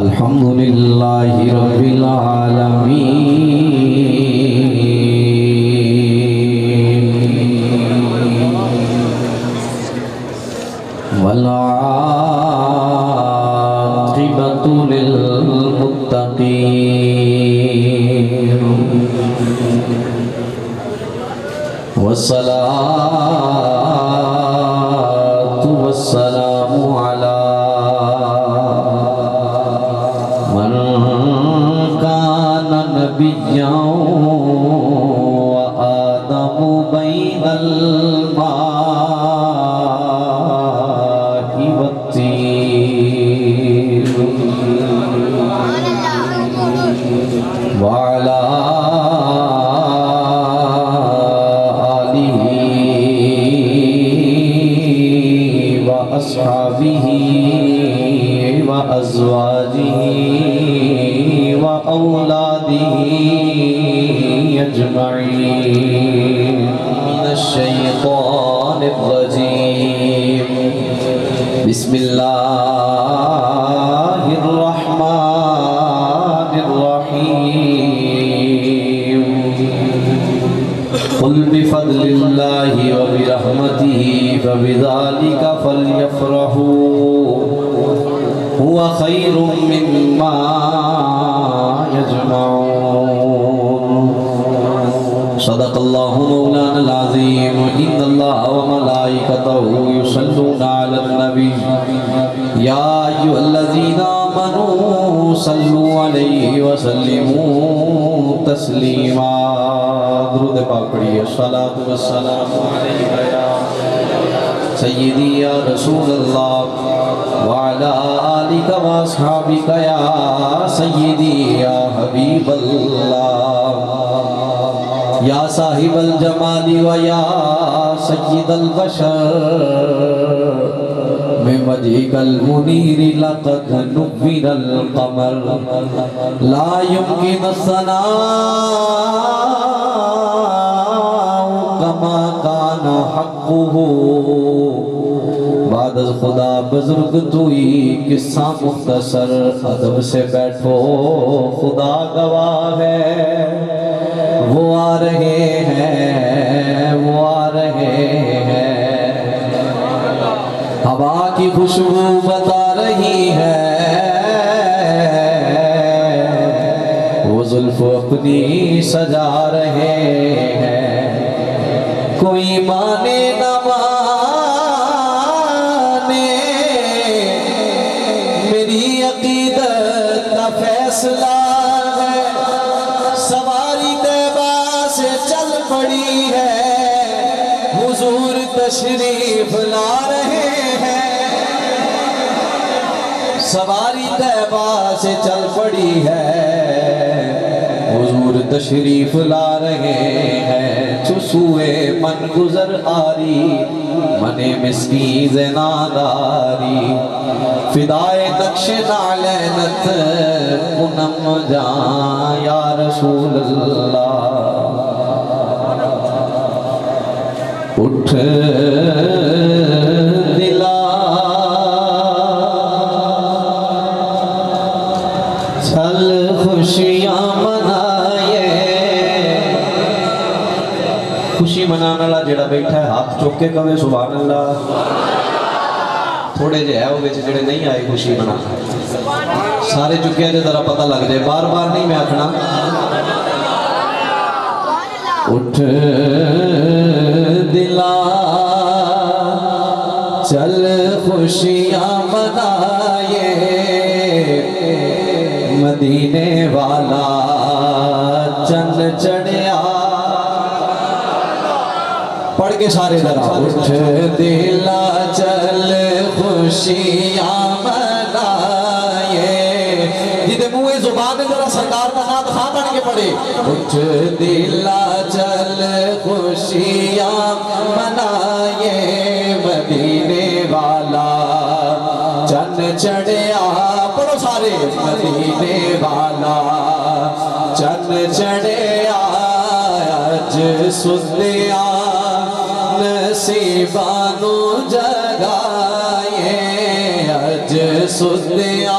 الحمد لله رب العالمين والعاقبة للمتقين والصلاة والسلام على من كان نبيا وآدم بين الماء والطين وعلى أصحابه وأزواجه وأولاده أجمعين من الشيطان الرجيم بسم الله الرحمن الرحيم قل بفضل الله وبرحمته فبذلك فليفرحوا هو خير مما يجمعون صدق الله مولانا العظيم إن الله وملائكته يصلون على النبي يا أيها الذين آمنوا صلوا عليه وسلموا تسليما درود پاک پڑھیے الصلاة والسلام علیہ یا سیدی یا رسول اللہ وعلا آلک واصحابک یا سیدی یا حبیب اللہ یا صاحب الجمال و یا سید البشر من وجهك المنير لقد نور القمر لا يمكن الثناء كما كان حقه بعد از خدا بزرگ توئی قصہ مختصر ادب سے بیٹھو خدا گواہ ہے وہ آ رہے ہیں وہ آ رہے ہیں ہوا کی خوشبو بتا رہی ہے وہ زلف اپنی سجا رہے ہیں کوئی مانے نہ مانے میری عقیدت کا فیصلہ ہے سواری طیبہ سے چل پڑی ہے حضور تشریف لا رہے سواری طیبہ سے چل پڑی ہے حضور تشریف لا رہے ہیں چسوئے من گزر آری من مسکین ناداری فدائے نقش نعلینت پنم جان یا رسول اللہ اٹھ دلا خوشیاں منائے خوشی منانے والا جڑا بیٹھا ہے ہاتھ چوک کے کہے سبحان اللہ تھوڑے جے ہے وہ بیچ جڑے نہیں آئے خوشی منا سارے چکے ہیں ذرا پتہ لگ جائے بار بار نہیں میں آکھنا اٹھ دلا چل خوشیاں منائے مدینے والا چند چڑھیا پڑھ کے سارے ذرا اٹھ دلا چل خوشیاں منائے جیدے منہ زبان ذرا سرکار کا نام خواہ بن کے پڑھے اٹھ دلا چل خوشیاں منائے مدینے والا چند چڑھیا پڑھو سارے مدینے والا چند چڑھیا اج سدیا نصیبانو جگائے اج سدیا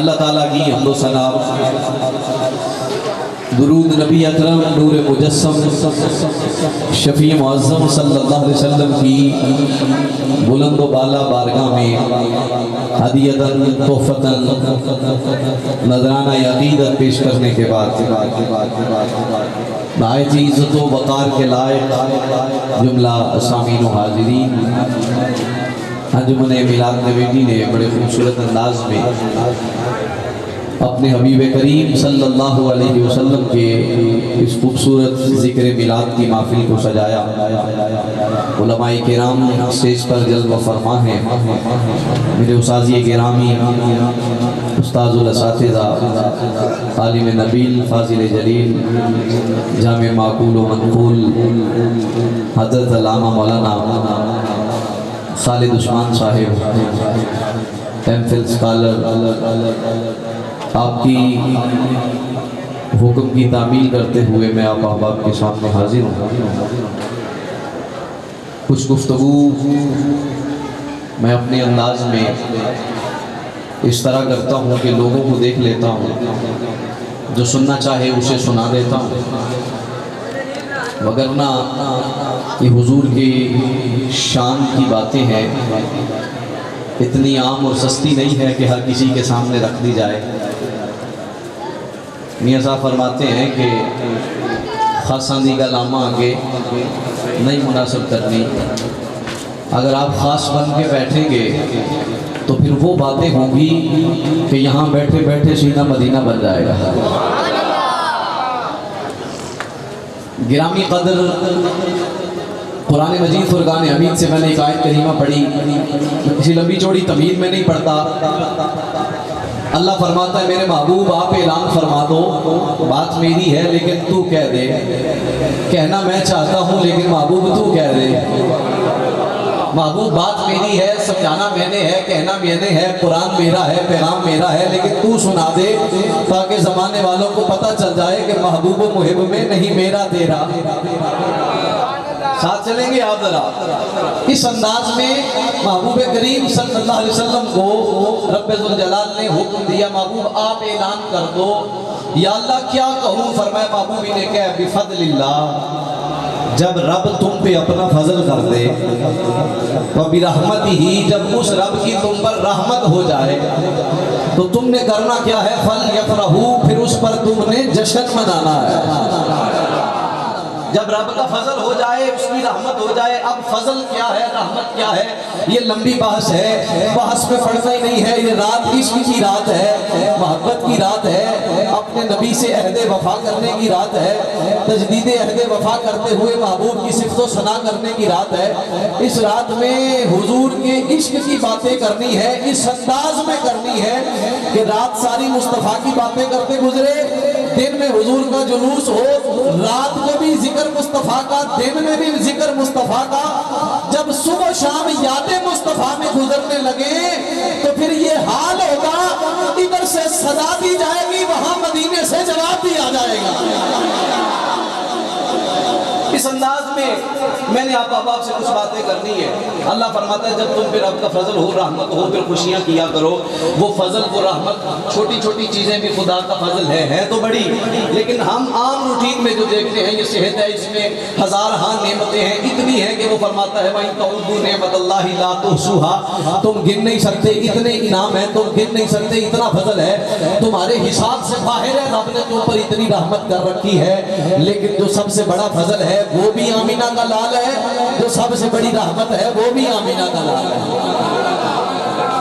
اللہ تعالیٰ کی حمد و ثنا، درود نبی اکرم نور مجسم شفیع معظم صلی اللہ علیہ وسلم کی بلند و بالا بارگاہ میں ہدیتاً تحفتاً نذرانہ عقیدت پیش کرنے کے بعد نہایت ہی عزت و وقار کے لائق جملہ سامعین و حاضرین، انجمن میلاد نبوی نے بڑے خوبصورت انداز میں اپنے حبیب کریم صلی اللہ علیہ وسلم کے اس خوبصورت ذکر میلاد کی محفل کو سجایا۔ علماء کرام اسٹیج پر جلوہ فرما ہیں، میرے اساتذہ گرامی، استاذ الاساتذہ، عالم نبیل، فاضل جلیل، جامع معقول و منقول حضرت علامہ مولانا خالد عثمان صاحب، ایم فل اسکالر، آپ کی حکم کی تعمیل کرتے ہوئے میں آپ احباب کے سامنے حاضر ہوں۔ کچھ گفتگو میں اپنے انداز میں اس طرح کرتا ہوں کہ لوگوں کو دیکھ لیتا ہوں، جو سننا چاہے اسے سنا دیتا ہوں، وگرنہ یہ حضور کی شان کی باتیں ہیں، اتنی عام اور سستی نہیں ہے کہ ہر کسی کے سامنے رکھ دی جائے۔ میاں صاحب فرماتے ہیں کہ خاصاندی کا لامہ آگے نہیں مناسب کرنی، اگر آپ خاص بن کے بیٹھیں گے تو پھر وہ باتیں ہوں گی کہ یہاں بیٹھے بیٹھے سینہ مدینہ بن جائے گا۔ گرامی قدر، قرآن مجید فرقان حمید سے میں نے ایک آیت کریمہ پڑھی، کسی لمبی چوڑی طویل میں نہیں پڑھتا۔ اللہ فرماتا ہے میرے محبوب آپ اعلان فرما دو، بات میری ہے لیکن تو کہہ دے، کہنا میں چاہتا ہوں لیکن محبوب تو کہہ دے۔ محبوب بات میری ہے، سمجھانا میں نے ہے، کہنا میں نے ہے، قرآن میرا ہے، پیغام میرا ہے، لیکن تو سنا دے تاکہ زمانے والوں کو پتہ چل جائے کہ محبوب و محب میں نہیں میرا تیرا۔ ساتھ چلیں گے آپ ذرا؟ اس انداز میں محبوب کریم صلی اللہ علیہ وسلم کو رب ذوالجلال نے حکم دیا، محبوب آپ اعلان کر دو۔ یا اللہ کیا کہوں؟ فرمایا محبوب نے کہا بفضل اللہ، جب رب تم پہ اپنا فضل کر دے، وبرحمتہ، جب اس رب کی تم پر رحمت ہو جائے تو تم نے کرنا کیا ہے؟ فلیفرحوا، پھر اس پر تم نے جشن منانا ہے۔ جب رب کا فضل ہو جائے، اس کی رحمت ہو جائے، اب فضل کیا ہے، رحمت کیا ہے، یہ لمبی بحث ہے، بحث میں پڑھنا ہی نہیں ہے۔ یہ رات عشق کی رات ہے، محبت کی رات ہے، اپنے نبی سے عہد وفا کرنے کی رات ہے، تجدید عہد وفا کرتے ہوئے محبوب کی صفت و ثنا کرنے کی رات ہے۔ اس رات میں حضور کے عشق کی باتیں کرنی ہے، اس انداز میں کرنی ہے کہ رات ساری مصطفیٰ کی باتیں کرتے گزرے، دن میں حضور کا جلوس ہو، رات کو بھی ذکر مصطفیٰ کا، دن میں بھی ذکر مصطفیٰ کا۔ جب صبح شام یاد مصطفیٰ میں گزرنے لگے تو پھر یہ حال ہوگا، ادھر سے صدا دی جائے گی، وہاں مدینے سے جواب دیا جائے گا۔ اس انداز میں نے آپ احباب سے کچھ باتیں کرنی ہے۔ اللہ فرماتا ہے جب تم پہ رب کا فضل ہو، رحمت ہو، پھر خوشیاں کیا کرو۔ وہ فضل، وہ رحمت، چھوٹی چھوٹی چیزیں بھی خدا کا فضل ہے تو بڑی، لیکن ہم عام روٹین میں جو دیکھتے ہیں، یہ صحت ہے، اس میں ہزار ہاں نعمتیں ہیں، اتنی ہیں کہ وہ فرماتا ہے وَإِن تَعُدُّوا نِعْمَتَ اللَّهِ لَا تُحْصُوهَا، تم گن نہیں سکتے، اتنے انعام ہیں، تم گن نہیں سکتے، اتنا فضل ہے، تمہارے حساب سے باہر ہے، رب نے تم پر اتنی رحمت کر رکھی ہے۔ لیکن جو سب سے بڑا فضل ہے وہ بھی آمینہ کا لال ہے، جو سب سے بڑی رحمت ہے وہ بھی آمینہ کا لال ہے۔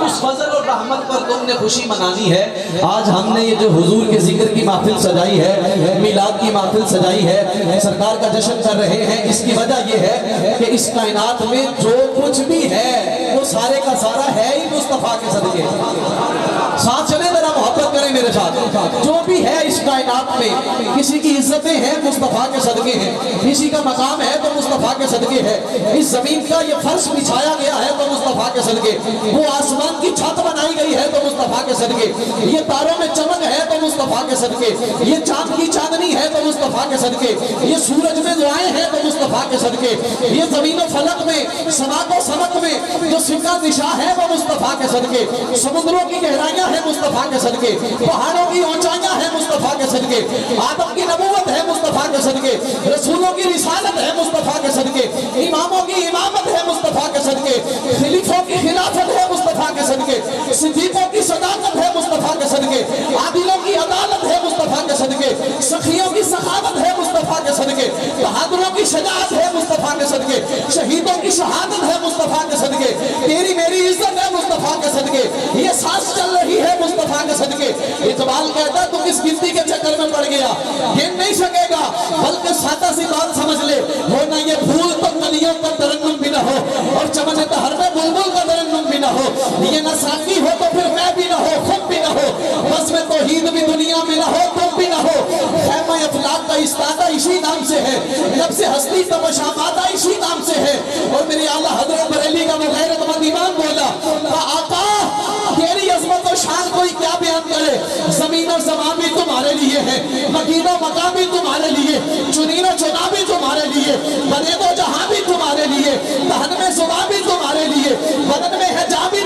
اس فضل اور رحمت پر تم نے خوشی منانی ہے۔ آج ہم نے یہ جو حضور کے ذکر کی محفل سجائی ہے، میلاد کی محفل سجائی ہے، سرکار کا جشن کر رہے ہیں، اس کی وجہ یہ ہے کہ اس کائنات میں جو کچھ بھی ہے وہ سارے کا سارا ہے ہی مصطفیٰ کے صدقے۔ ساتھ چلیں ذرا محبت محبت کریں میرے ساتھ. جو بھی ہے اس کائنات میں, کسی کی عزتیں ہیں مصطفیٰ کے صدقے ہیں, کسی کا مقام ہے تو مصطفیٰ کے صدقے ہے. اس زمین کا یہ فرش بچھایا گیا ہے تو مصطفیٰ کے صدقے, وہ آسمان کی چھت بنائی گئی ہے تو مصطفیٰ کے صدقے, یہ تاروں میں چمک ہے تو مصطفیٰ کے صدقے, یہ چاند کی چاندنی ہے تو مصطفیٰ کے صدقے, یہ سورج میں دعائیں ہیں تو مصطفیٰ کے صدقے, یہ زمین و فلک میں سماق و سمک میں جو سکہ نشاں ہے وہ مصطفیٰ کے صدقے, سمندروں کی گہرائیاں ہیں مصطفیٰ کے صدقے, پہاڑوں کی اونچائیاں ہیں مصطفیٰ کے صدقے, آدم کی نبوت ہے مصطفیٰ کے صدقے, رسولوں کی رسالت ہے مصطفیٰ کے صدقے, اماموں کی امامت ہے مصطفیٰ کے صدقے, خلیفوں کی خلافت ہے مصطفیٰ کے صدقے, صدیقوں کی صداقت ہے مصطفیٰ کے صدقے, عادلوں کی عدالت ہے مصطفیٰ کے صدقے, سخیوں کی سخاوت ہے مصطفیٰ کے صدقے, بہادروں کی شجاعت ہے مصطفیٰ کے صدقے, شہیدوں کی شہادت ہے مصطفیٰ کے صدقے, تیری میری عزت ہے مصطفیٰ کے صدقے, یہ سانس چل رہی ہے مصطفیٰ کے صدقے. اقبال کہتا تو کس گنتی کے چکر میں پڑ گیا, گن نہیں سکے گا, بلکہ سادہ سی بات سمجھ لے, ہو نہ یہ بھول تو کلیوں کا ترنم بھی نہ ہو, اور چمن تہر میں بلبل کا ترنم بھی نہ ہو, یہ نہ ساقی ہو تو پھر میں بھی نہ ہو, خود بھی نہ ہو, بس میں توحید بھی دنیا میں نہ ہو, تم بھی نہ ہو. خیمہ افلاک کا استادہ اسی نام سے ہے, نفس ہستی کا مشاماتہ اسی نام سے ہے. اور میری اعلیٰ حضرت بریلی کا وہ غیرت مند امام بولا, آقا تیری عظمت و شان کوئی کیا بیان کرے, زمین و زمان بھی تمہارے لیے ہے, مکین و مقام بھی تمہارے لیے, چنین و چنا بھی تمہارے لیے, برید و جہاں بھی تمہارے لیے, دہن میں زباں بھی تمہارے لیے, بدن میں حجاب بھی